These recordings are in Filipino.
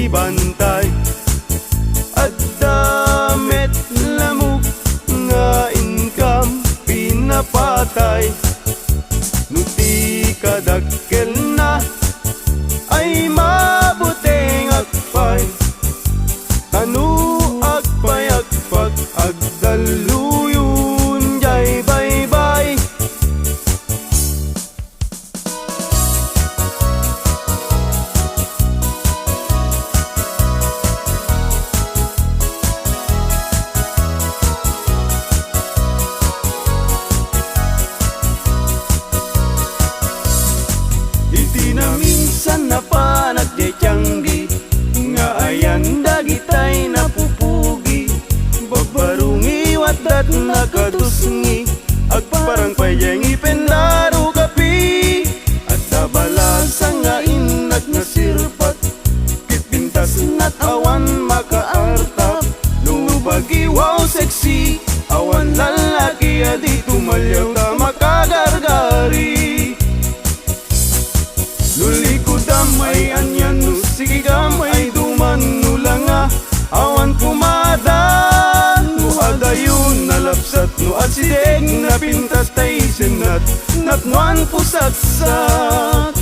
ibantay. At damit lamok nga income pinapatay. Nuti kadakkel na ay mabuting agpay. Tanu agpay agpag agdaluyon jay bye-bye. Iti na minsan na panagdiyanggi nga ayan dagitay napupugi. Babarungi wadat nakatusngi agparang payeng ipendaro kapi. At dabalasa nga inag na sirpat kitpintas nat awan makaartap. Nubagi wow sexy awan lalaki adi tumalyaw ta makagargari. Lulikod damay anyan no sige gamay duman no langa awan kumadan no adayon nalapsat no atsideg na pintas tay senat natnuan pusatsat.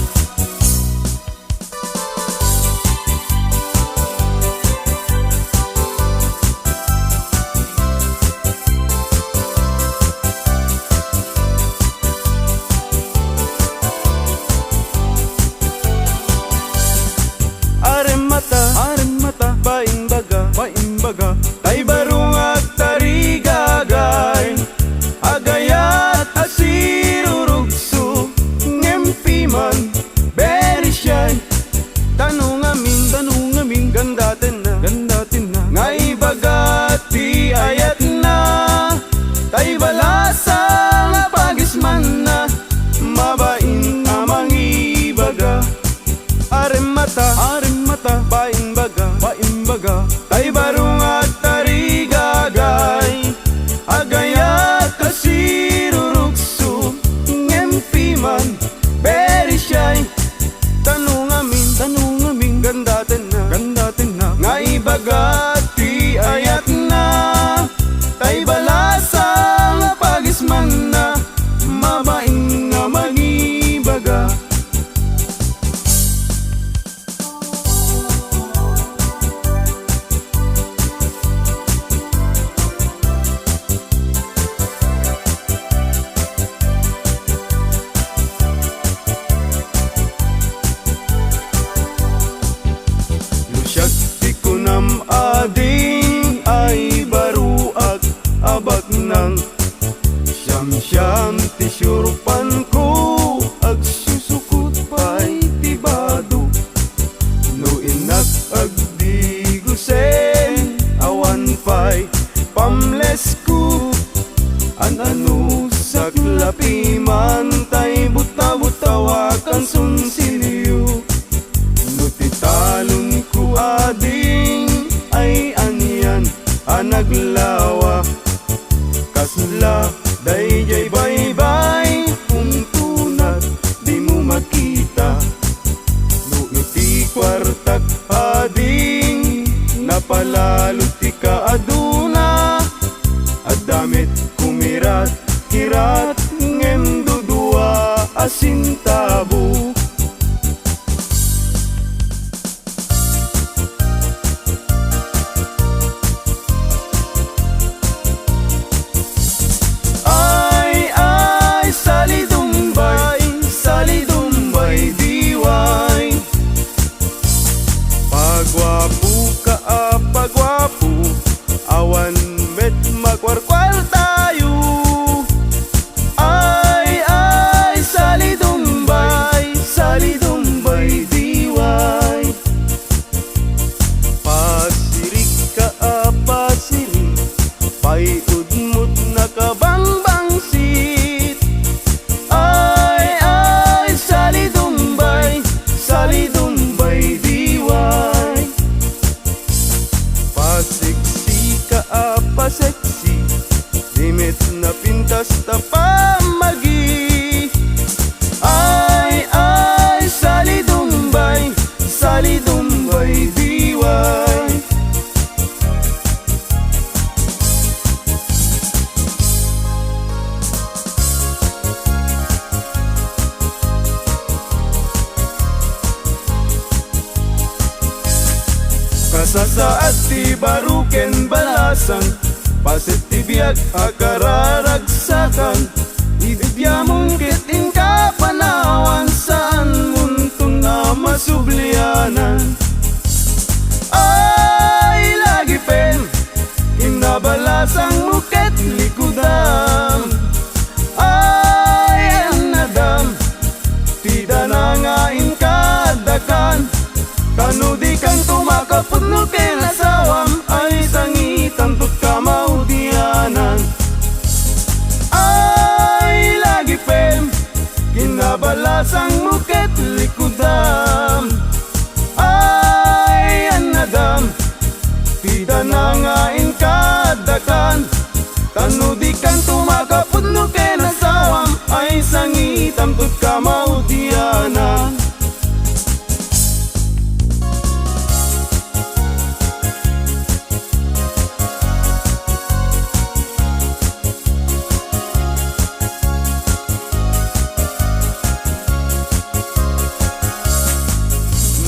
Aremata, baimbaga, tay barung at tarigagay. Agayat asirurugso, ngempiman, very shy. Tanong amin, gandatin na, ngay bagati ayat na. Tay balasa nga pagisman na, mabain amang ibaga. Aremata, baimbaga, tay barung at tarigagay. Agayat kasirurugso, ngempiman, very shy. Tanong amin, gandatin na, ngay bagati ayat na. Tay balasa nga pagisman na, mabaing nga magibaga. Lusyag kunam ading ay baruag abak nang siyam tisyurpan ko agsusukot pa'y tibado. No inak agdigusen awan pa'y pamles ko. Ano saklapi man tay buta-butawakan sunsilyo. No titalon ko ading ay anyan anaglawa. Kasla day jay bye-bye kung tunat di mo makita. No iti kwartak ading napalalot ti ka aduna. Adamit kumirat kirat ngem dudua asintabo. Pagwapo awan met magwarkwal tayo. Ay salidumbay diway. Pasirik ka pasirik payudmut nakabangbangsit. Ay salidumbay diway. Pasiksi ka apa seksi Masasaad ti baruken balasan, pasitibiyag akararagsakan. Idiamong kiting kapanawan, saan muntong na masublianan. Ay lagi pen, kinabalasang muket likudam. Ay anadam, tida na ngain kadakan. Kanudi kang tumakapot no kinasawam, ay sangitan tut kamaudianan. Ay lagi pen, kinabalasang muket likudam. Ay anadam, tida na ngain kadakan. Kanudi kang tumakapot no kinasawam, ay sangitan tut kamaudianan.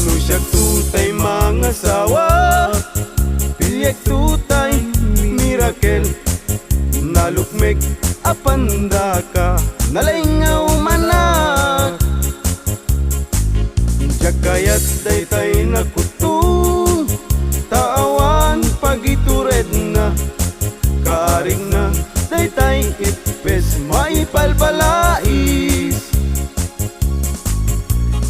Nusyak tutay mga sawa, pilyak tutay mirakel. Nalukmek apanda ka, nalingaw manak. Jakayat daytay nakutu, taawan pagitured na. Kaaring na daytay ipes, maipalbalais.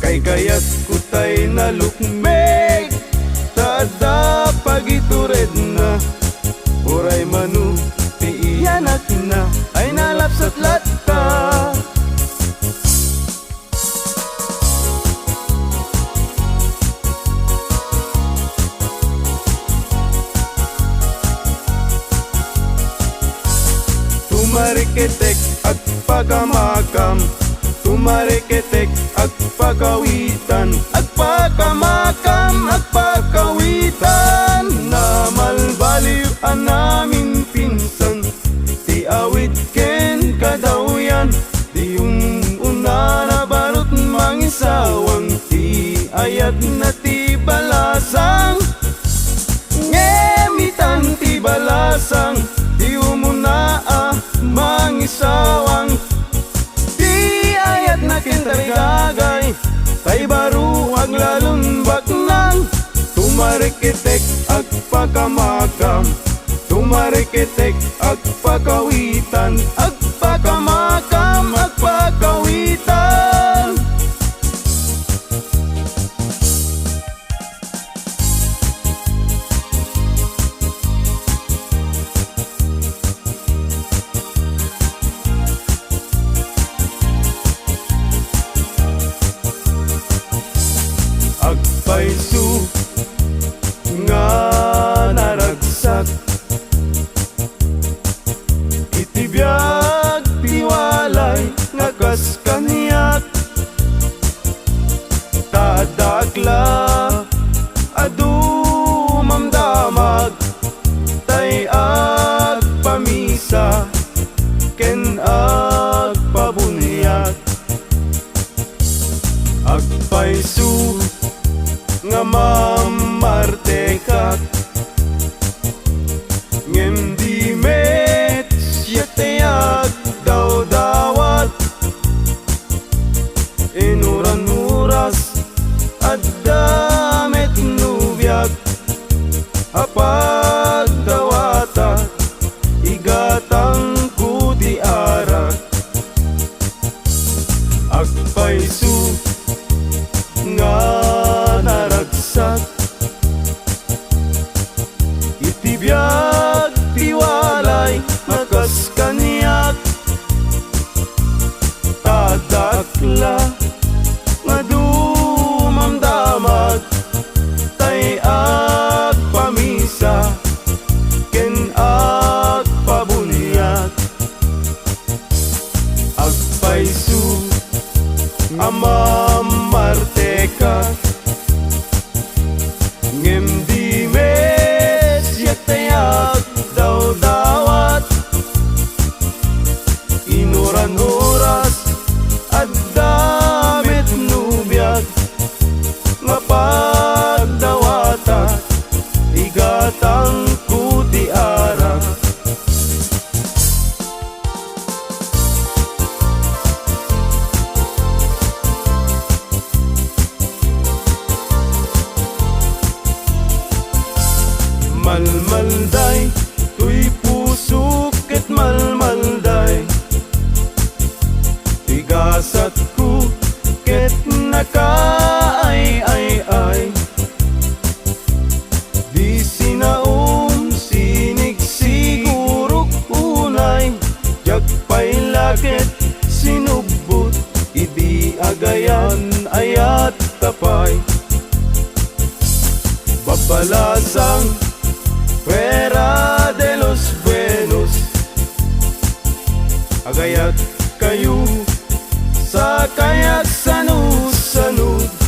Kay kayat kutay nalukmek, tada pagitured na. Uray manu tiiyanak na, ay nalapsat latta. Tumariketek at pagamakam, tumariketek at pagawitan, at pagamakam at pagawitan. Na malbaliw namin pinsan, ti awit ken kadawyan. Di yung una na barot mangisawang, ti ayat na ti balasang. Ngemitan ti balasang, di umuna mangisawang. Di ayat na kintarigagay, tay baro aglalon baknang. Tumarikitek ag pakamakam, tumarikitek ag pakawitan, ag pakamakam ag pakawitan. Agpaisu nga naragsak, Malmalday, tuy puso ket malmalday. Tigasat ko ket nakaay-ay-ay. Di sinaom sinig sigurok unay. Jagpay laket sinubot, idi agayan ayat tapay. Babalasang Fuera de los buenos, agayat kayo sa kayak sanu-sanud.